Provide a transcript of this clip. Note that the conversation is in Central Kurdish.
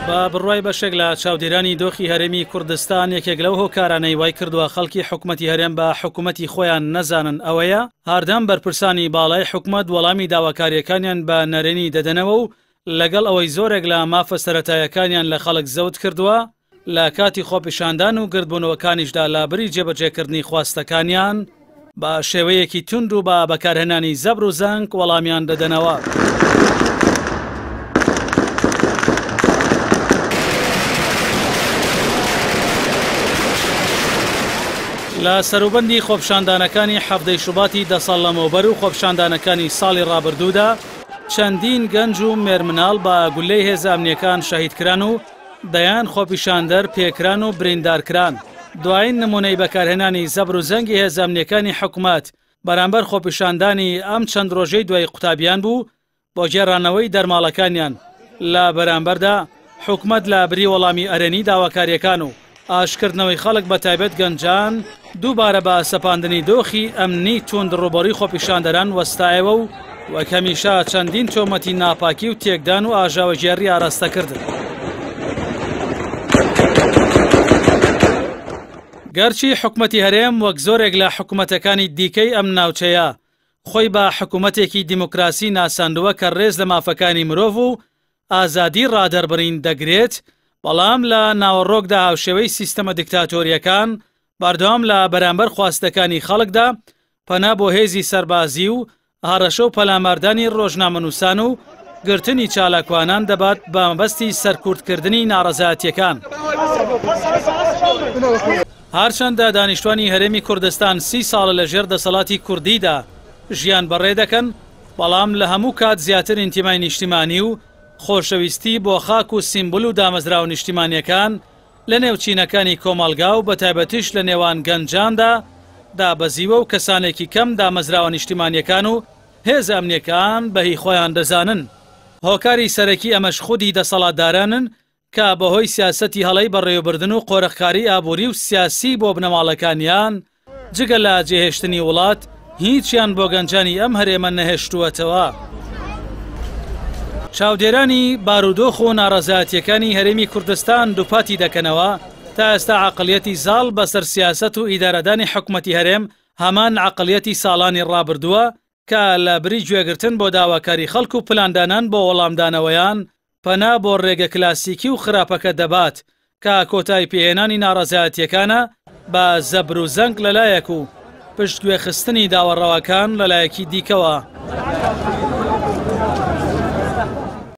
بە بڕوای بەشێک لە چاودێرانی دۆخی هەرێمی کوردستان یەکێک لەو هۆکارانەی وای کردووە خەڵکی حکوومەتی هەرێم بە حکوومەتی خۆیان نەزانن ئەوەیە هاردەم بەرپرسانی باڵای حکوومەت وەڵامی داواکاریەکانیان بە نەرێنی دەدەنەوە و لەگەڵ ئەوەی زۆرێک لە مافە سەرەتایەکانیان لە خەڵک زەوت کردووە لە کاتی خۆپیشاندان و گردبوونەوەکانیشدا لە بری جێبەجێکردنی خواستەکانیان بە شێوەیەکی تند و بە بەکارهێنانی زەبر و زەنگ وەڵامیان دەدەنەوە. لە سەروبەندی خۆپیشاندانەکانی هەفتەی شوباتی 10 ساڵ لەمەوبەر و خۆپیشاندانەکانی ساڵی ڕابردوودا چەندین گەنج و مێرمناڵ بە گولەی هێزە ئەمنیەکان شەهیدکران و دەیان خۆپیشاندەر پێکران و بریندارکران. دوایین نمونەی بەکارهێنانی زەبر و زەنگی هێزە ئەمنیەکانی حکوومەت بەرامبەر خۆپیشاندانی ئەم چەند ڕۆژەی دوای قوتابیان بوو بۆ گێڕانەوەی دەرماڵەکانیان. لە بەرامبەردا حکوومەت لە بری وەڵامی ئەرێنی داواکاریەکان و ئاشکردنەوەی خەڵک بە تایبەت گەنجان دووبارە بە سەپاندنی دۆخی ئەمنی توند ڕوبەڕووی خۆپیشاندەران وەستایەوە و وەک هەمیشە چەندین تۆمەتی ناپاکی و تێکدان و ئاژاوەژێڕی ئاراستە کردن. گەرچی حکوومەتی هەرێم وەک زۆرێک لە حکوومەتەکانی دیکەی ئەم ناوچەیە خۆی بە حکوومەتێکی دیموکراسی ناساندووە کە ڕێز لە مافەکانی مرۆڤ و ئازادی ڕادەربڕین دەگرێت، بەڵام لە ناوەڕۆکدا هاوشێوەی سیستەمە دیکتاتۆریەکان بەردەوام لە بەرامبەر خواستەکانی خەڵکدا پەنا بۆ هێزی سەربازی و هەڕەشە و پەلاماردانی ڕۆژنامەنووسان و گرتنی چالاکوانان دەبات بە مەبەستی سەرکوردکردنی ناڕەزایەتیەکان. هەرچەندە دانیشتوانی هەرێمی کوردستان 30 ساڵە لەژێر دەسەڵاتی کوردیدا ژیان بەڕێ دەکەن، بەڵام لە هەموو کات زیاتر ئینتیمای نیشتیمانی و خۆشەویستی بۆ خاک و سیمبل و دامەزراوە نیشتیمانیەکان لە نێوچینەکانی کۆمەڵگا و بە تایبەتیش لە نێوان گەنجاندا دابەزیوە و کەسانێکی کەم دامەزراوە نیشتیمانیەکان و هێز ئەمنیەکان بەهی خۆیان دەزانن. هۆکاری سەرەکی ئەمەش خودی دەسەڵاتدارانن کە بەهۆی سیاسەتی هەڵەی بەڕێوەبردن و قۆرەخکاری ئابووری و سیاسی بۆ بنەماڵەکانیان جگە لە جێهێشتنی وڵات هیچیان بۆ گەنجانی ئەم هەرێمە نەهێشتووەتەوە. چاودێرانی بارودۆخ و ناڕەزایەتیەکانی هەرێمی کوردستان دووپاتی دەکەنەوە تا ئێستا عەقڵیەتی زاڵ بەسەر سیاسەت و ئیدارەدانی حکوومەتی هەرێم هەمان عەقڵیەتی ساڵانی ڕابردووە کە لە بری گوێگرتن بۆ داواکاری خەڵک و پلاندانان بۆ وەڵامدانەوەیان پەنا بۆ ڕێگە کلاسیکی و خراپەکە دەبات کە کۆتای پێهێنانی ناڕەزایەتیەکانە بە زەبر و زەنگ لەلایەک و پشتگوێ خستنی داوەڕەوەکان لەلایەکی دیکەوە.